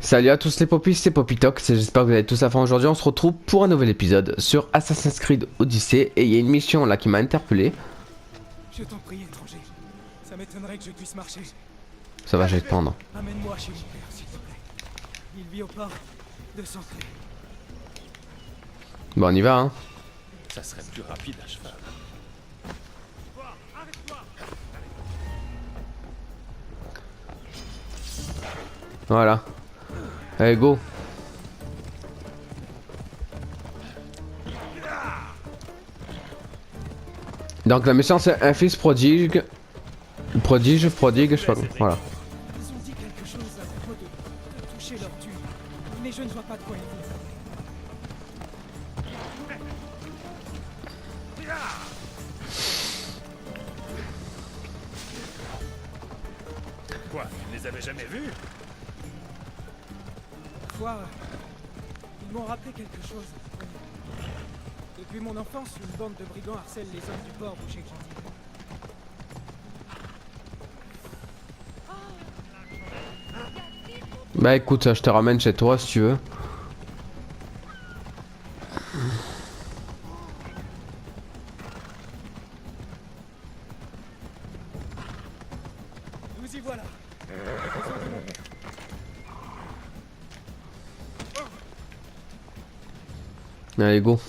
Salut à tous les popis, c'est Popitox, j'espère que vous allez tous à fond. Aujourd'hui on se retrouve pour un nouvel épisode sur Assassin's Creed Odyssey. Et il y a une mission là qui m'a interpellé. Je t'en prie, étranger. Ça m'étonnerait que je puisse marcher. Ça va, je vais te prendre. Amène-moi chez mon père, s'il te plaît. Il vit au port de Santé. Bon, on y va hein. Ça serait plus rapide à cheval. Voilà. Allez, go. Donc la mission c'est un fils prodigue. Prodigue, je sais pas. Voilà. Ils ont dit quelque chose à propos de toucher leur tue. Mais je ne vois pas de quoi ils vont. Quoi? Tu les avais jamais vus? Quoi ils m'ont rappelé quelque chose. Depuis mon enfance, une bande de brigands harcèle les hommes du port où j'ai grandi. Bah écoute, je te ramène chez toi si tu veux. Nous y voilà. Allez, go.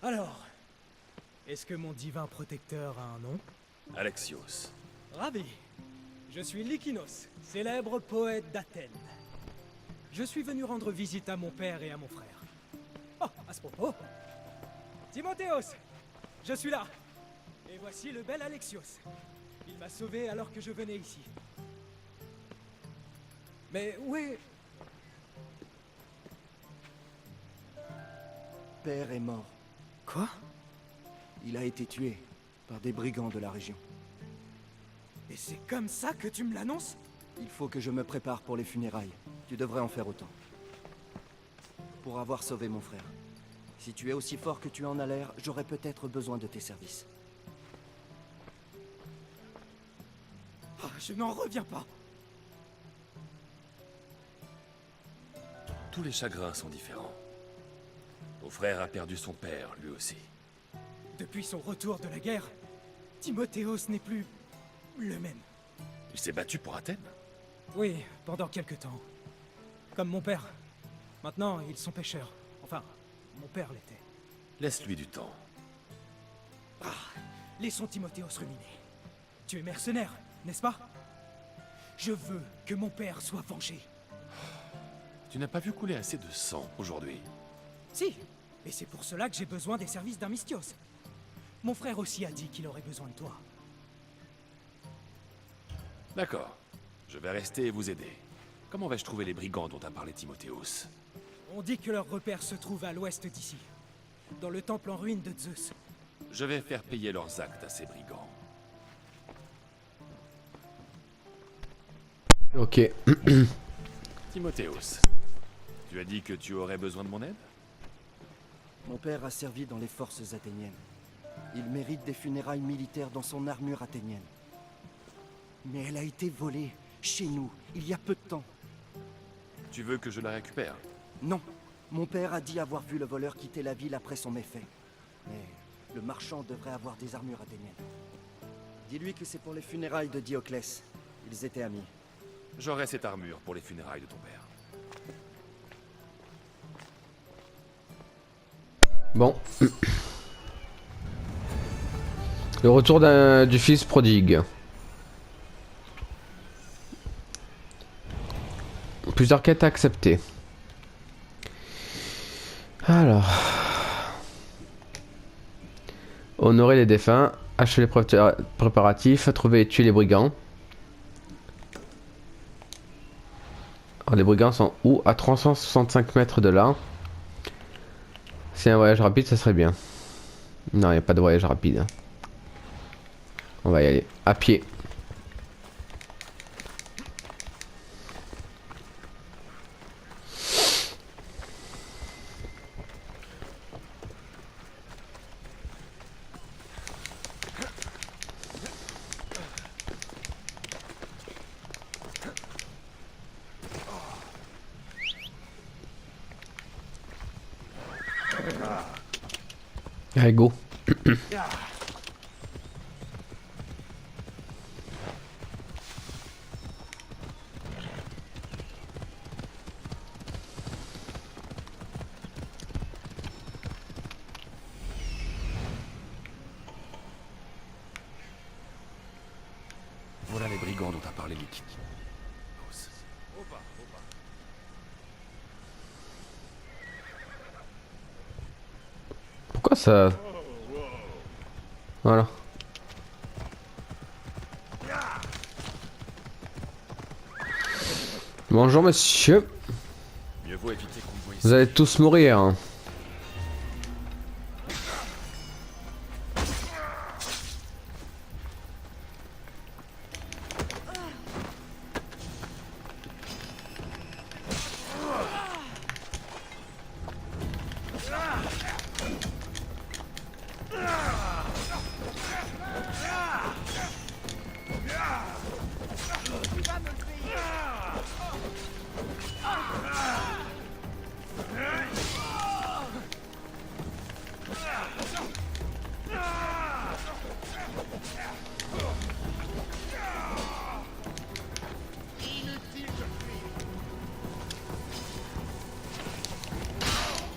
Alors, est-ce que mon divin protecteur a un nom? Alexios. Ravi. Je suis Lykinos, célèbre poète d'Athènes. Je suis venu rendre visite à mon père et à mon frère. Oh, à ce propos. Timothéos, je suis là. Et voici le bel Alexios. Il m'a sauvé alors que je venais ici. Mais où est... Père est mort. Quoi? Il a été tué par des brigands de la région. Et c'est comme ça que tu me l'annonces? Il faut que je me prépare pour les funérailles. Tu devrais en faire autant. Pour avoir sauvé mon frère. Si tu es aussi fort que tu en as l'air, j'aurais peut-être besoin de tes services. Ah, je n'en reviens pas. Tous les chagrins sont différents. Mon frère a perdu son père, lui aussi. Depuis son retour de la guerre, Timothéos n'est plus le même. Il s'est battu pour Athènes. Oui, pendant quelque temps. Comme mon père. Maintenant, ils sont pêcheurs. Enfin, mon père l'était. Laisse-lui du temps. Ah, laissons Timothéos ruminer. Tu es mercenaire, n'est-ce pas? Je veux que mon père soit vengé. Tu n'as pas vu couler assez de sang aujourd'hui. Si, et c'est pour cela que j'ai besoin des services d'un Mystios. Mon frère aussi a dit qu'il aurait besoin de toi. D'accord. Je vais rester et vous aider. Comment vais-je trouver les brigands dont a parlé Timothéos? On dit que leur repère se trouve à l'ouest d'ici, dans le temple en ruine de Zeus. Je vais faire payer leurs actes à ces brigands. Ok. Timothéos, tu as dit que tu aurais besoin de mon aide? Mon père a servi dans les forces athéniennes. Il mérite des funérailles militaires dans son armure athénienne. Mais elle a été volée, chez nous, il y a peu de temps. Tu veux que je la récupère? Non, mon père a dit avoir vu le voleur quitter la ville après son méfait. Mais le marchand devrait avoir des armures athéniennes. Dis-lui que c'est pour les funérailles de Dioclès. Ils étaient amis. J'aurai cette armure pour les funérailles de ton père. Bon. Le retour du fils prodigue. Plusieurs quêtes à accepter. Alors. Honorer les défunts. Achever les préparatifs. Trouver et tuer les brigands. Les brigands sont où? À 365 mètres de là. C'est un voyage rapide, ça serait bien. Non, il n'y a pas de voyage rapide. On va y aller à pied. Allez, go. Voilà les brigands dont a parlé Likinos. Pourquoi ça... Voilà. Bonjour monsieur. Mieux vaut éviter qu'on voie Vous ici. allez tous mourir. Hein.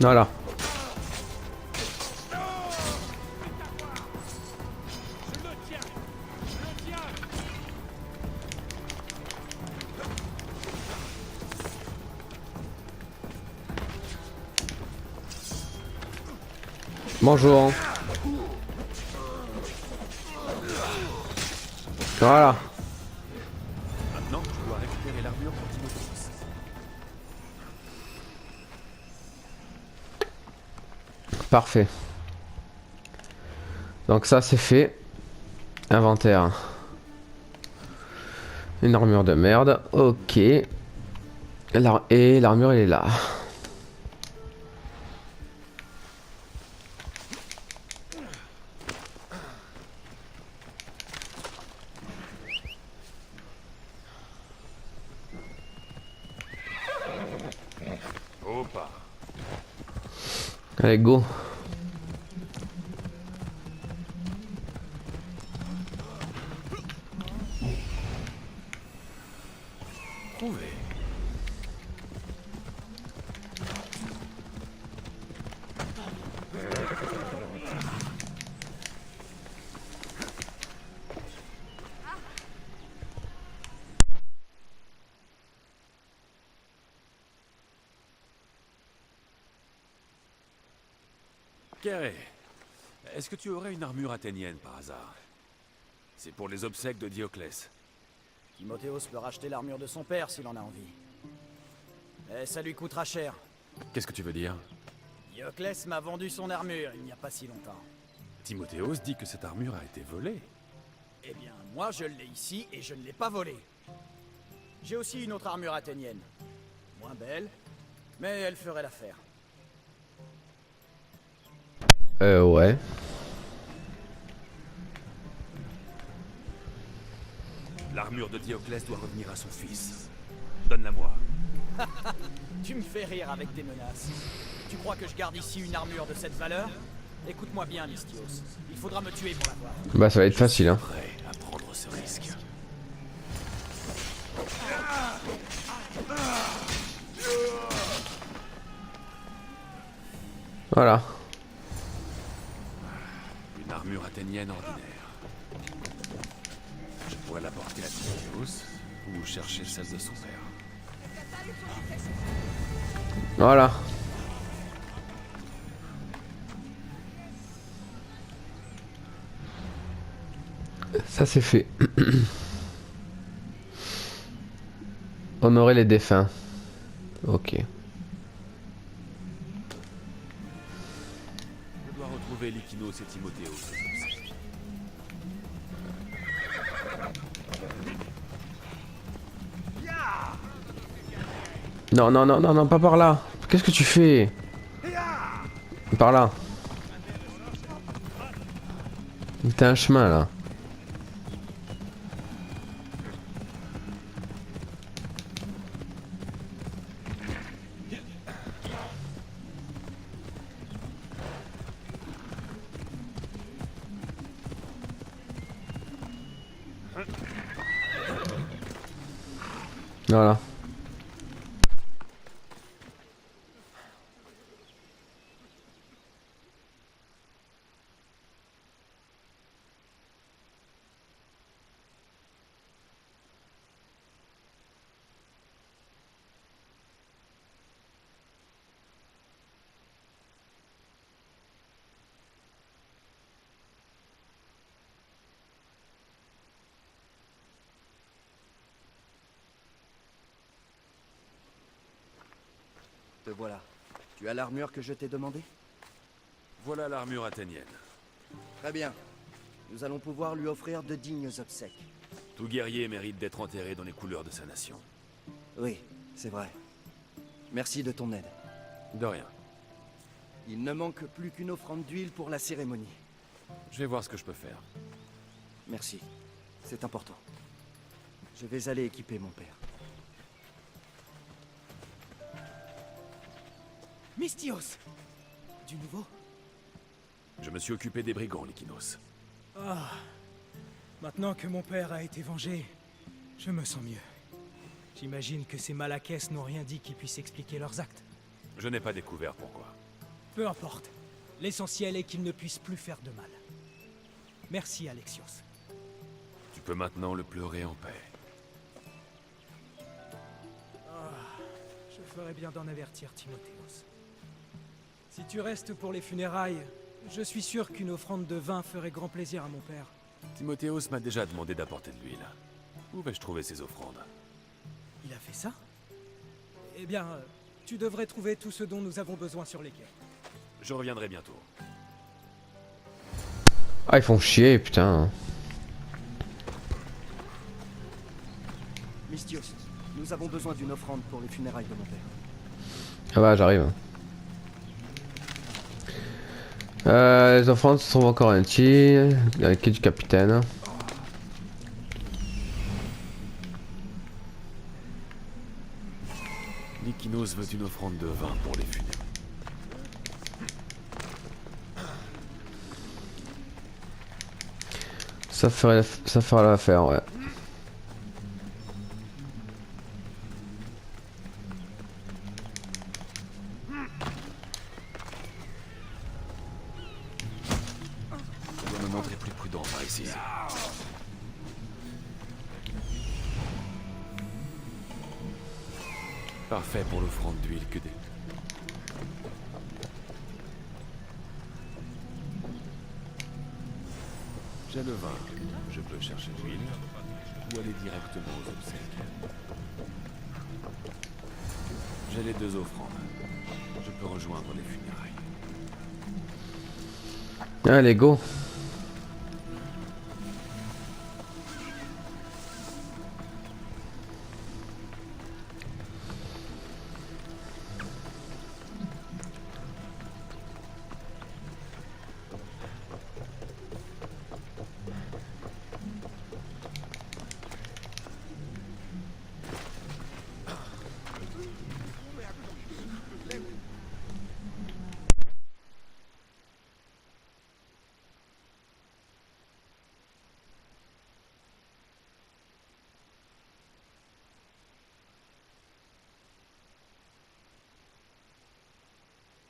Voilà. Bonjour. Voilà. Maintenant, je dois récupérer l'armure pour Timotheus. Parfait. Donc ça c'est fait. Inventaire. Une armure de merde. Ok. Et l'armure elle est là. Opa. Allez go. Trouvé. Kéré, est-ce que tu aurais une armure athénienne par hasard? C'est pour les obsèques de Dioclès. Timotheus peut racheter l'armure de son père s'il en a envie. Mais ça lui coûtera cher. Qu'est-ce que tu veux dire? Dioclès m'a vendu son armure il n'y a pas si longtemps. Timotheus dit que cette armure a été volée. Eh bien, moi je l'ai ici et je ne l'ai pas volée. J'ai aussi une autre armure athénienne. Moins belle, mais elle ferait l'affaire. Ouais. L'armure de Dioclès doit revenir à son fils. Donne-la-moi. Tu me fais rire avec tes menaces. Tu crois que je garde ici une armure de cette valeur? Écoute-moi bien, Mystios. Il faudra me tuer pour l'avoir. Bah ça va être facile hein. Prêt à prendre ce risque. Voilà. Une armure athénienne ordinaire. Je pourrais la porter à Timotheus ou chercher celle de son père. Voilà. Ça c'est fait. Honorer les défunts. Ok. Je dois retrouver Lykinos et Timothéos. Non, non, non, non, non, pas par là. Qu'est-ce que tu fais? Par là. T'as un chemin là. Voilà. Te voilà. Tu as l'armure que je t'ai demandé? Voilà l'armure athénienne. Très bien. Nous allons pouvoir lui offrir de dignes obsèques. Tout guerrier mérite d'être enterré dans les couleurs de sa nation. Oui, c'est vrai. Merci de ton aide. De rien. Il ne manque plus qu'une offrande d'huile pour la cérémonie. Je vais voir ce que je peux faire. Merci. C'est important. Je vais aller équiper mon père. Mystios! Du nouveau? Je me suis occupé des brigands, Lykinos. Ah. Maintenant que mon père a été vengé, je me sens mieux. J'imagine que ces Malakès n'ont rien dit qui puisse expliquer leurs actes. Je n'ai pas découvert pourquoi. Peu importe. L'essentiel est qu'ils ne puissent plus faire de mal. Merci, Alexios. Tu peux maintenant le pleurer en paix. Je ferais bien d'en avertir Timothéos. Si tu restes pour les funérailles, je suis sûr qu'une offrande de vin ferait grand plaisir à mon père. Timothéos m'a déjà demandé d'apporter de l'huile. Où vais-je trouver ces offrandes? Il a fait ça? Eh bien, tu devrais trouver tout ce dont nous avons besoin sur les quais. Je reviendrai bientôt. Ah, ils font chier, putain. Mystios, nous avons besoin d'une offrande pour les funérailles de mon père. Ah bah, j'arrive. Les offrandes se trouvent encore un petit, avec du capitaine. Lykinos veut une offrande de vin pour les funérailles. Ça fera l'affaire, ouais. Je dois me montrer plus prudent par ici. Parfait pour l'offrande d'huile que des... J'ai le vin. Je peux chercher l'huile ou aller directement aux obsèques. J'ai les deux offrandes. Je peux rejoindre les funérailles. Allez, go.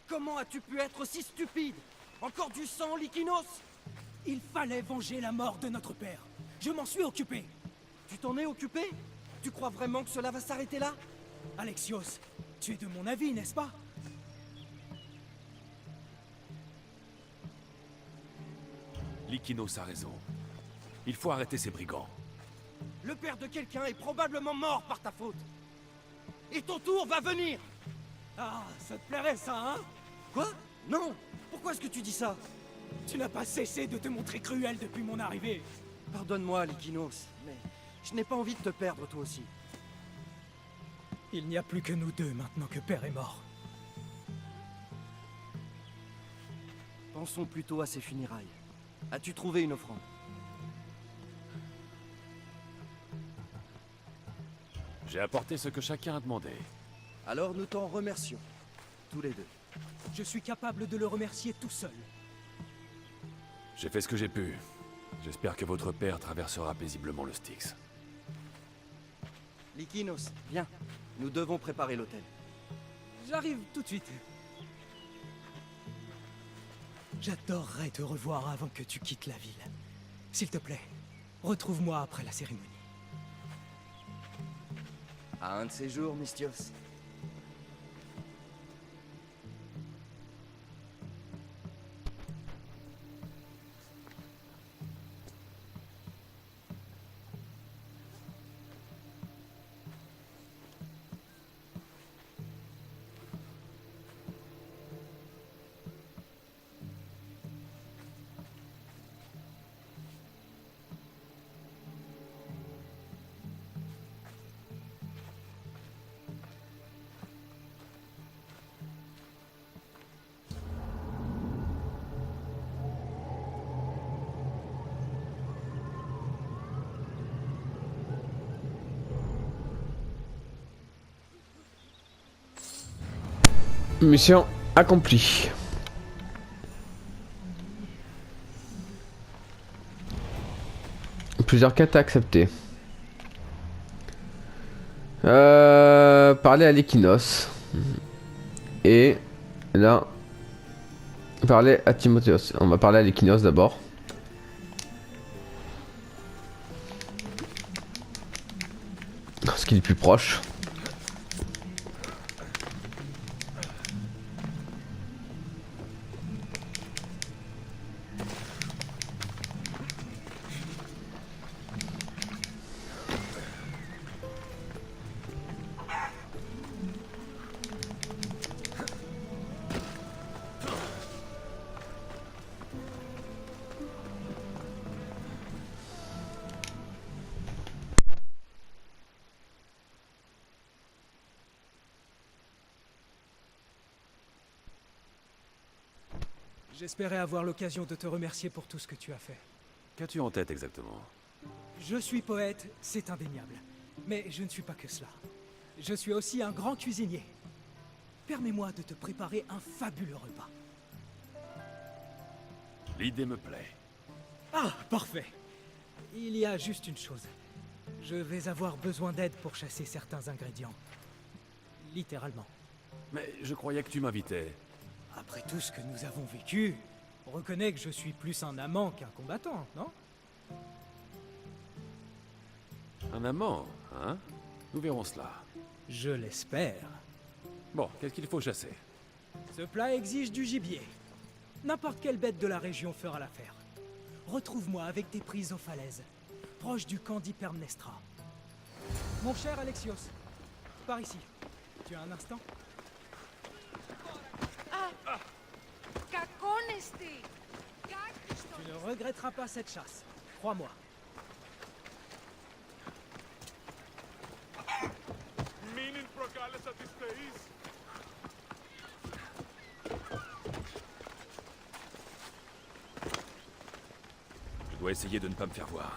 Comment as-tu pu être aussi stupide? Encore du sang, Lykinos? Il fallait venger la mort de notre père. Je m'en suis occupé. Tu t'en es occupé? Tu crois vraiment que cela va s'arrêter là? Alexios, tu es de mon avis, n'est-ce pas? Lykinos a raison. Il faut arrêter ces brigands. Le père de quelqu'un est probablement mort par ta faute. Et ton tour va venir. Ah, ça te plairait ça, hein? Quoi? Non. Pourquoi est-ce que tu dis ça? Tu n'as pas cessé de te montrer cruel depuis mon arrivée. Pardonne-moi, Lykinos, mais je n'ai pas envie de te perdre toi aussi. Il n'y a plus que nous deux maintenant que Père est mort. Pensons plutôt à ses funérailles. As-tu trouvé une offrande? J'ai apporté ce que chacun a demandé. Alors nous t'en remercions. Tous les deux. Je suis capable de le remercier tout seul. J'ai fait ce que j'ai pu. J'espère que votre père traversera paisiblement le Styx. Lykinos, viens. Nous devons préparer l'hôtel. J'arrive tout de suite. J'adorerais te revoir avant que tu quittes la ville. S'il te plaît, retrouve-moi après la cérémonie. À un de ces jours, Misthios. Mission accomplie. Plusieurs quêtes à accepter. Parler à l'Équinos. Et là, parler à Timotheos. On va parler à l'Équinos d'abord. Parce qu'il est plus proche. J'espérais avoir l'occasion de te remercier pour tout ce que tu as fait. Qu'as-tu en tête exactement? Je suis poète, c'est indéniable. Mais je ne suis pas que cela. Je suis aussi un grand cuisinier. Permets-moi de te préparer un fabuleux repas. L'idée me plaît. Ah, parfait. Il y a juste une chose. Je vais avoir besoin d'aide pour chasser certains ingrédients. Littéralement. Mais je croyais que tu m'invitais. Après tout ce que nous avons vécu, on reconnaît que je suis plus un amant qu'un combattant, non? Un amant, hein? Nous verrons cela. Je l'espère. Bon, qu'est-ce qu'il faut chasser? Ce plat exige du gibier. N'importe quelle bête de la région fera l'affaire. Retrouve-moi avec des prises aux falaises, proche du camp d'Hypermnestra. Mon cher Alexios, par ici. Tu as un instant? Tu ne regretteras pas cette chasse, crois-moi. Je dois essayer de ne pas me faire voir.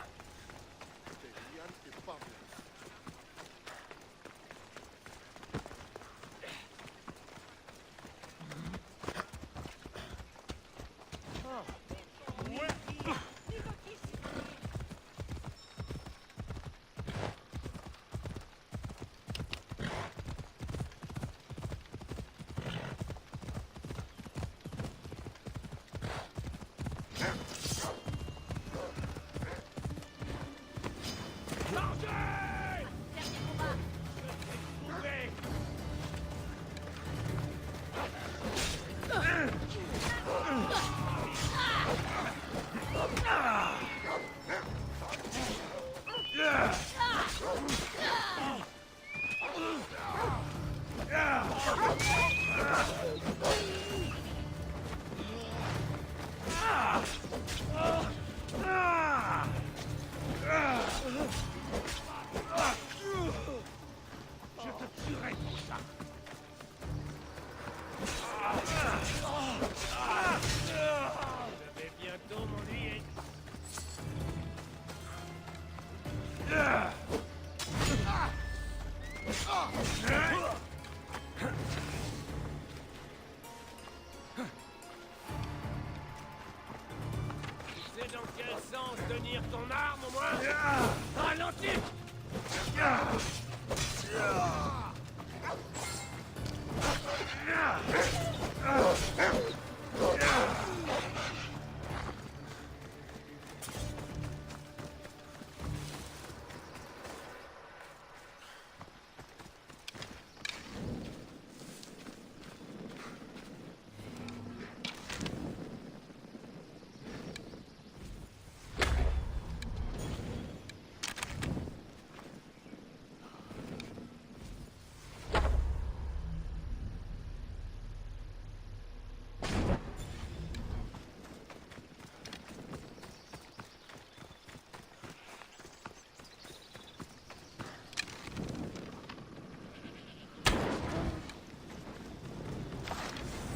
l'aisance tenir ton arme au moins? Ralentis!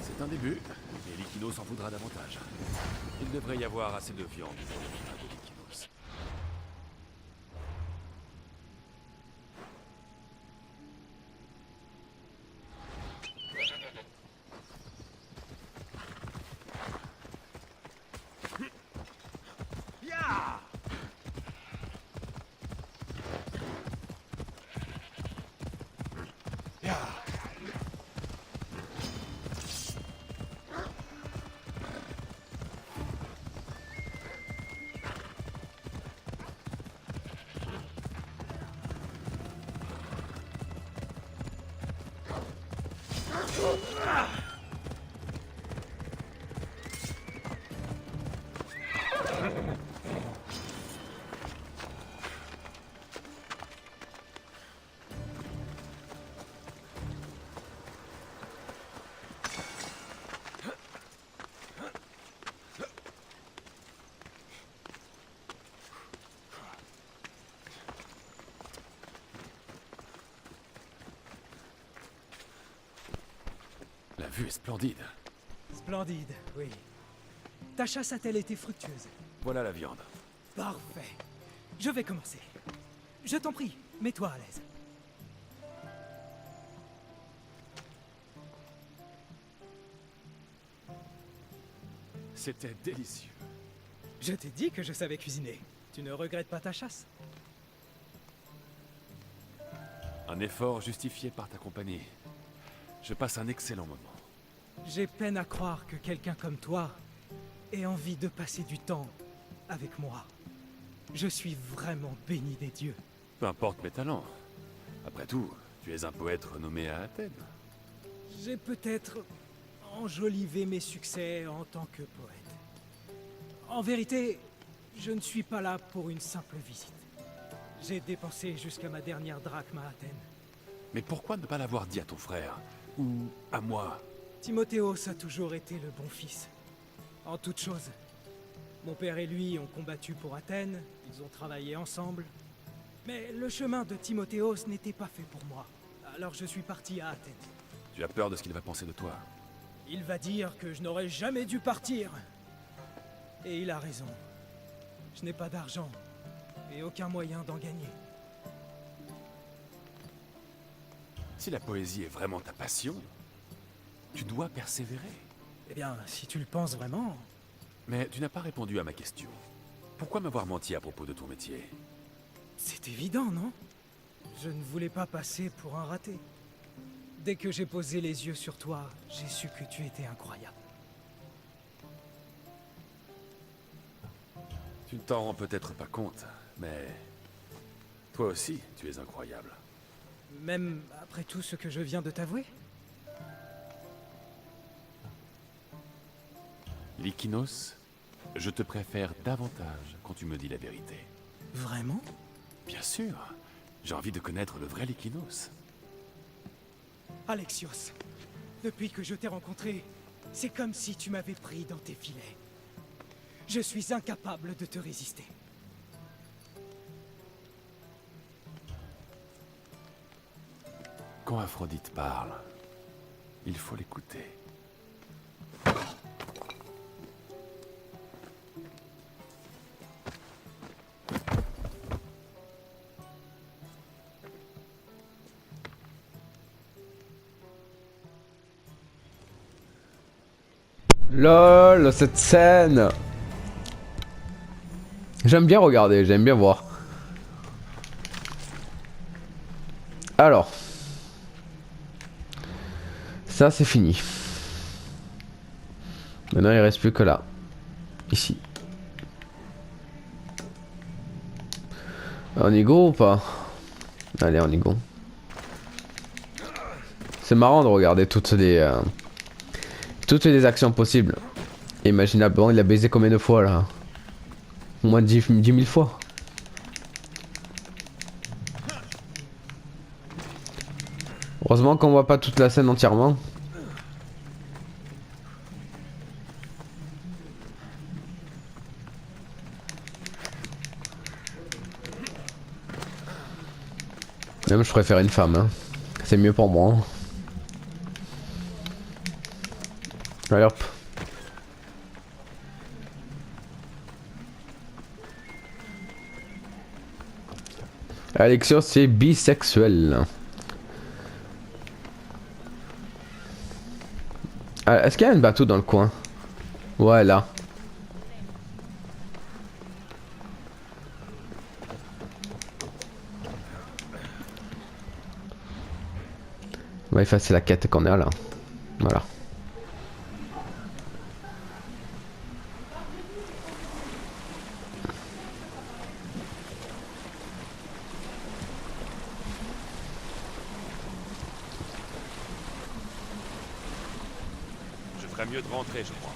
C'est un début, mais Lykinos s'en voudra davantage. Il devrait y avoir assez de viande pour le repas de Lykinos. La vue est splendide. Splendide, oui. Ta chasse a-t-elle été fructueuse? Voilà la viande. Parfait. Je vais commencer. Je t'en prie, mets-toi à l'aise. C'était délicieux. Je t'ai dit que je savais cuisiner. Tu ne regrettes pas ta chasse? Un effort justifié par ta compagnie. Je passe un excellent moment. J'ai peine à croire que quelqu'un comme toi ait envie de passer du temps avec moi. Je suis vraiment béni des dieux. Peu importe mes talents. Après tout, tu es un poète renommé à Athènes. J'ai peut-être enjolivé mes succès en tant que poète. En vérité, je ne suis pas là pour une simple visite. J'ai dépensé jusqu'à ma dernière drachme à Athènes. Mais pourquoi ne pas l'avoir dit à ton frère? Ou à moi? Timothéos a toujours été le bon fils. En toute chose. Mon père et lui ont combattu pour Athènes, ils ont travaillé ensemble. Mais le chemin de Timothéos n'était pas fait pour moi. Alors je suis parti à Athènes. Tu as peur de ce qu'il va penser de toi? Il va dire que je n'aurais jamais dû partir. Et il a raison. Je n'ai pas d'argent et aucun moyen d'en gagner. Si la poésie est vraiment ta passion, tu dois persévérer. Eh bien, si tu le penses vraiment... Mais tu n'as pas répondu à ma question. Pourquoi m'avoir menti à propos de ton métier? C'est évident, non? Je ne voulais pas passer pour un raté. Dès que j'ai posé les yeux sur toi, j'ai su que tu étais incroyable. Tu ne t'en rends peut-être pas compte, mais toi aussi, tu es incroyable. Même après tout ce que je viens de t'avouer? Lykinos, je te préfère davantage quand tu me dis la vérité. Vraiment? Bien sûr, j'ai envie de connaître le vrai Lykinos. Alexios, depuis que je t'ai rencontré, c'est comme si tu m'avais pris dans tes filets. Je suis incapable de te résister. Quand Aphrodite parle, il faut l'écouter. LOL, cette scène! J'aime bien regarder, j'aime bien voir. Alors. Ça c'est fini. Maintenant il reste plus que là. Ici. On y go ou pas? Allez, on y go. C'est marrant de regarder toutes les actions possibles. Imaginablement, il a baisé combien de fois là? Au moins 10 000 fois. Heureusement qu'on voit pas toute la scène entièrement. Même je préfère une femme, hein. C'est mieux pour moi. Allez hop. Alexios c'est bisexuel. Ah, est-ce qu'il y a un bateau dans le coin? Ouais, là. On va effacer la quête qu'on a là. Voilà. Je ferais mieux de rentrer, je crois.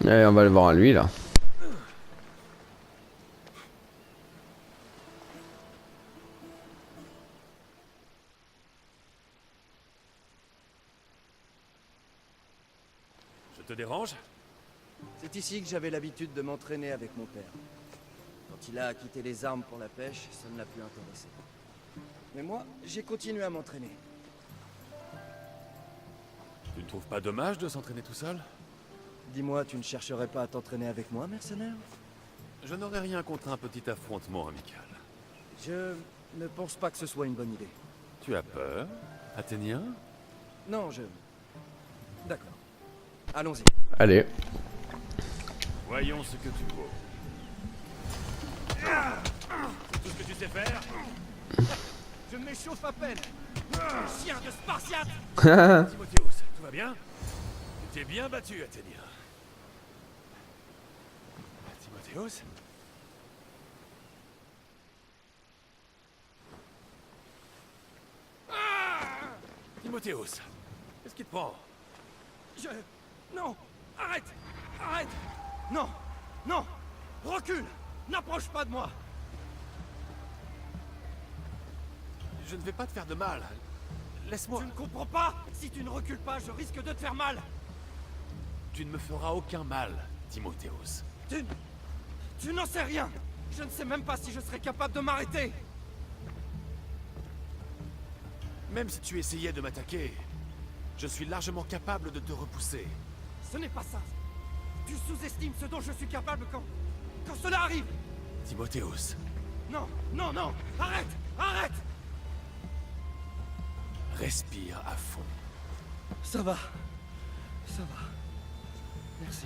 Allez, on va le voir à lui là. Je te dérange? C'est ici que j'avais l'habitude de m'entraîner avec mon père. Quand il a quitté les armes pour la pêche, ça ne l'a plus intéressé. Mais moi, j'ai continué à m'entraîner. Tu ne trouves pas dommage de s'entraîner tout seul? Dis-moi, tu ne chercherais pas à t'entraîner avec moi, mercenaire? Je n'aurais rien contre un petit affrontement amical. Je ne pense pas que ce soit une bonne idée. Tu as peur, Athénien? Non, D'accord. Allons-y. Allez. Voyons ce que tu vaux. C'est tout ce que tu sais faire? Je m'échauffe à peine. Chien de Spartiate. Timotheus, tout va bien? Tu t'es bien battu, Athénien. Timotheus? Timotheus, qu'est-ce qui te prend? Non. Arrête. Arrête. Non. Non. Recule. N'approche pas de moi. Je ne vais pas te faire de mal. Laisse-moi. Tu ne comprends pas? Si tu ne recules pas, je risque de te faire mal. Tu ne me feras aucun mal, Timotheus. Tu n'en sais rien. Je ne sais même pas si je serais capable de m'arrêter. Même si tu essayais de m'attaquer, je suis largement capable de te repousser. Ce n'est pas ça. Tu sous-estimes ce dont je suis capable quand cela arrive. Timotheus, Non, non, non. Arrête. Arrête. respire à fond. Ça va. Ça va. Merci.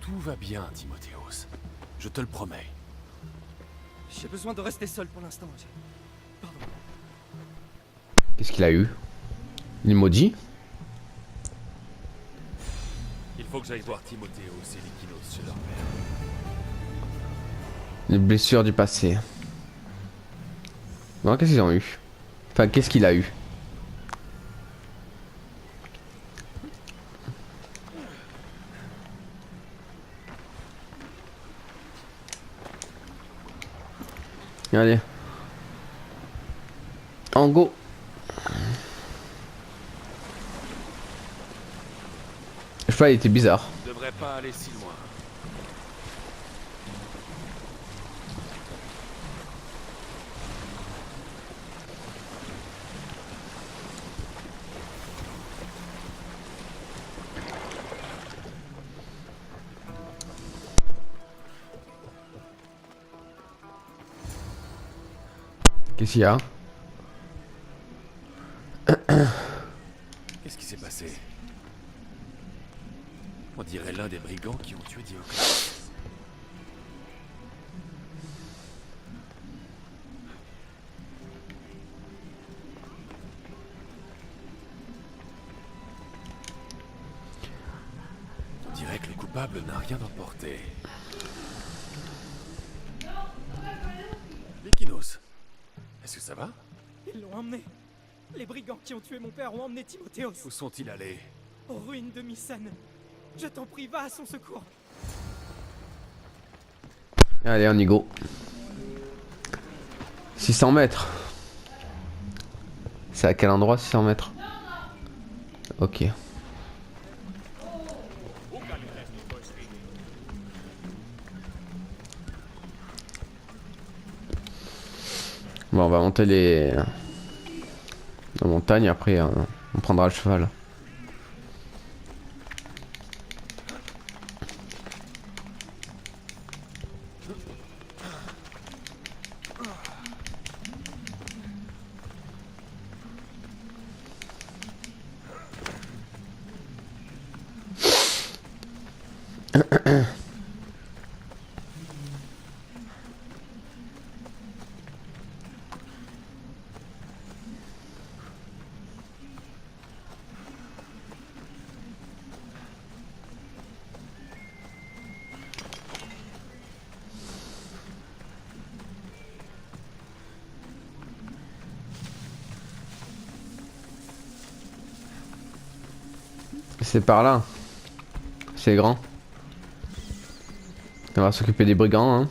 Tout va bien, Timotheus. Je te le promets. J'ai besoin de rester seul pour l'instant. Pardon. Qu'est-ce qu'il a eu? Il maudit? Il faut que j'aille voir Timotheus et Lykinos chez leur père. Les blessures du passé. Bon, qu'est-ce qu'ils ont eu? Enfin, qu'est-ce qu'il a eu? Allez. En go. Je sais pas, il était bizarre. Je devrais pas aller si loin. Qu'est-ce qu'il y a? brigands qui ont tué Dioclès. On dirait que le coupable n'a rien emporté. Lykinos, est-ce que ça va? Ils l'ont emmené. Les brigands qui ont tué mon père ont emmené Timothéos Où sont-ils allés? aux ruines de Mycène. Je t'en prie, va à son secours. Allez, on y go. 600 mètres. C'est à quel endroit 600 mètres? Ok. Bon, on va monter la montagne, après on prendra le cheval. C'est par là. C'est grand. On va s'occuper des brigands, hein.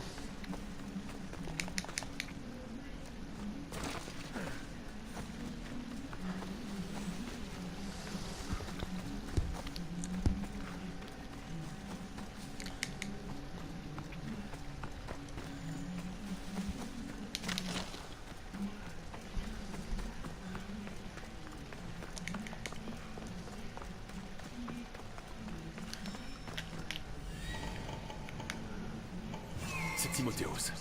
C'est Timothéos.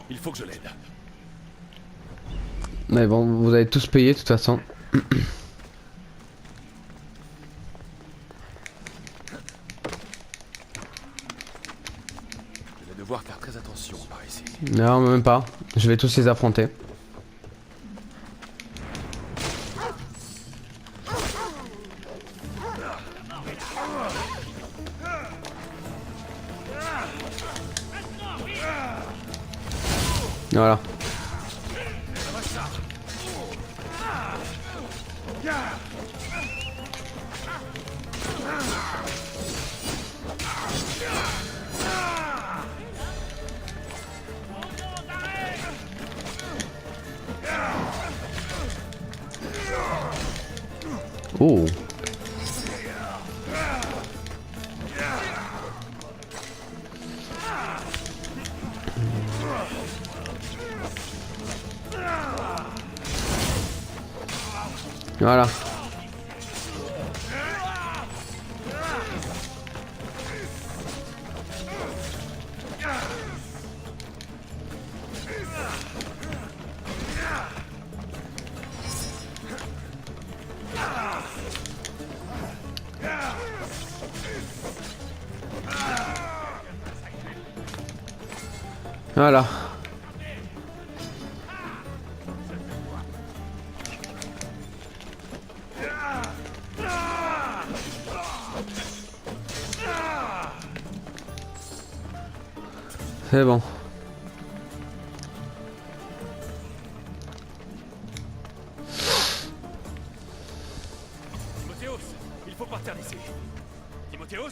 Il faut que je l'aide. Mais bon, vous allez tous payer de toute façon. Je vais devoir faire très attention par ici. Non, même pas. Je vais tous les affronter. Voilà. Oh. Voilà. Voilà. C'est bon. Timothéos, il faut partir d'ici. Timothéos?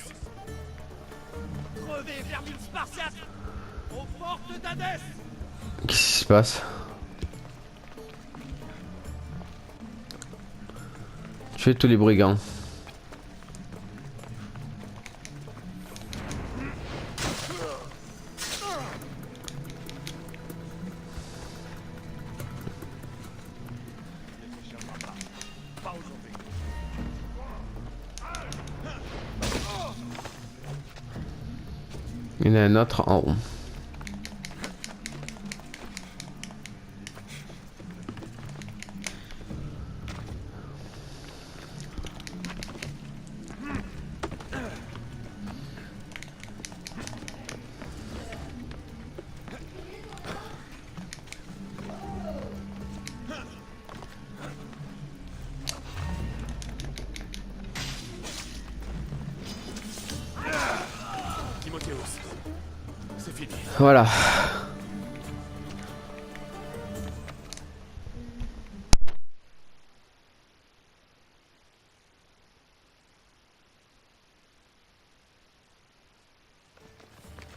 Crevez, vermine spartiate! Aux portes d'Hadès! Qu'est-ce qui se passe? Tuer tous les brigands. Il y en a un autre en haut. Voilà.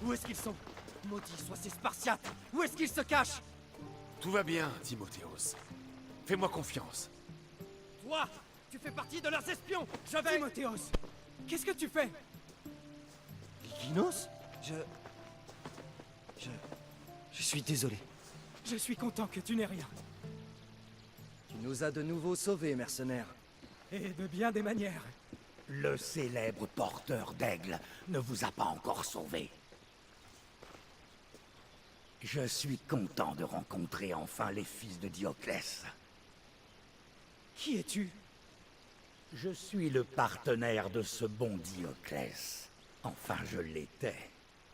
Où est-ce qu'ils sont? Maudits soient ces Spartiates! Où est-ce qu'ils se cachent? Tout va bien, Timotheos. Fais-moi confiance. Toi! Tu fais partie de leurs espions! Je vais... Timotheos, qu'est-ce que tu fais? Lykinos? Je suis désolé. Je suis content que tu n'aies rien. Tu nous as de nouveau sauvés, mercenaires. Et de bien des manières. Le célèbre porteur d'aigle ne vous a pas encore sauvé. Je suis content de rencontrer enfin les fils de Dioclès. Qui es-tu? Je suis le partenaire de ce bon Dioclès. Enfin, je l'étais.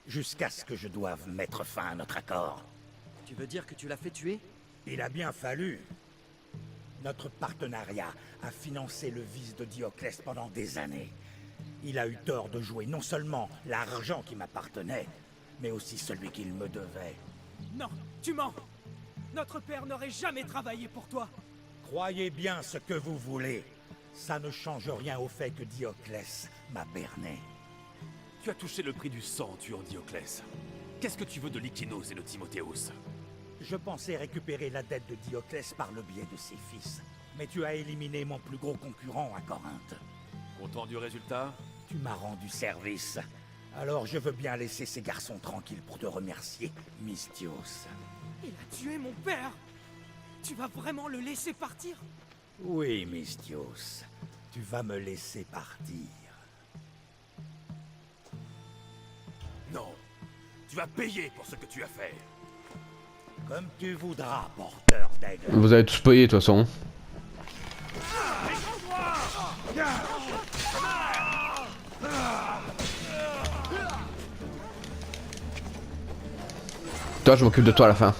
Jusqu'à ce que je doive mettre fin à notre accord. Tu veux dire que tu l'as fait tuer? Il a bien fallu. Notre partenariat a financé le vice de Dioclès pendant des années. Il a eu tort de jouer non seulement l'argent qui m'appartenait, mais aussi celui qu'il me devait. Non, tu mens. Notre père n'aurait jamais travaillé pour toi. Croyez bien ce que vous voulez. Ça ne change rien au fait que Dioclès m'a berné. Tu as touché le prix du sang en tuant Dioclès. Qu'est-ce que tu veux de Lykinos et de Timotheos? Je pensais récupérer la dette de Dioclès par le biais de ses fils. Mais tu as éliminé mon plus gros concurrent à Corinthe. Content du résultat? Tu m'as rendu service. Alors je veux bien laisser ces garçons tranquilles pour te remercier, Misthios. Il a tué mon père. Tu vas vraiment le laisser partir? Oui, Misthios. Tu vas me laisser partir. Non. Tu vas payer pour ce que tu as fait. Comme tu voudras, porteur d'aigle. Vous avez tous payé de toute façon. Toi, je m'occupe de toi à la fin.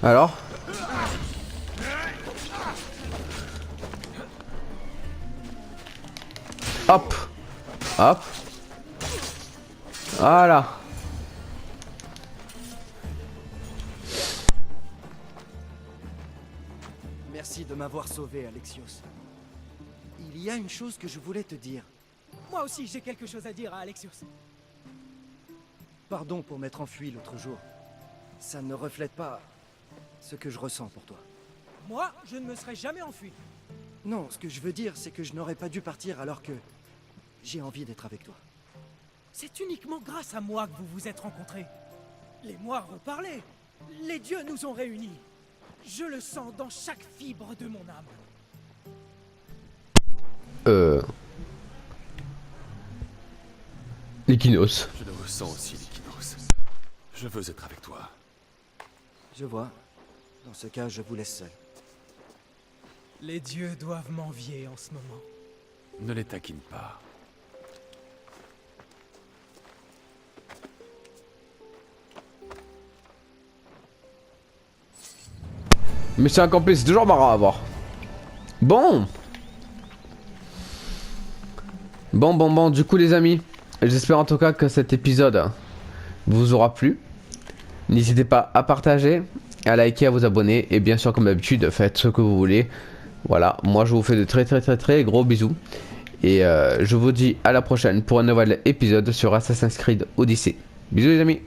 Alors? Hop! Hop! Voilà! Merci de m'avoir sauvé, Alexios. Il y a une chose que je voulais te dire. Moi aussi, j'ai quelque chose à dire à Alexios. Pardon pour m'être enfui l'autre jour. Ça ne reflète pas ce que je ressens pour toi. Moi, je ne me serais jamais enfui. Non, ce que je veux dire, c'est que je n'aurais pas dû partir alors que j'ai envie d'être avec toi. C'est uniquement grâce à moi que vous vous êtes rencontrés. Les moires ont parlé. Les dieux nous ont réunis. Je le sens dans chaque fibre de mon âme. Lykinos. Je le ressens aussi, Lykinos. Je veux être avec toi. Je vois. Dans ce cas, je vous laisse seul. Les dieux doivent m'envier en ce moment. Ne les taquine pas. Mais c'est accompli, c'est toujours marrant à voir. Bon. Bon, du coup les amis, j'espère en tout cas que cet épisode vous aura plu. N'hésitez pas à partager, à liker, à vous abonner. Et bien sûr comme d'habitude, faites ce que vous voulez. Voilà, moi je vous fais de très gros bisous. Et je vous dis à la prochaine pour un nouvel épisode sur Assassin's Creed Odyssey. Bisous les amis.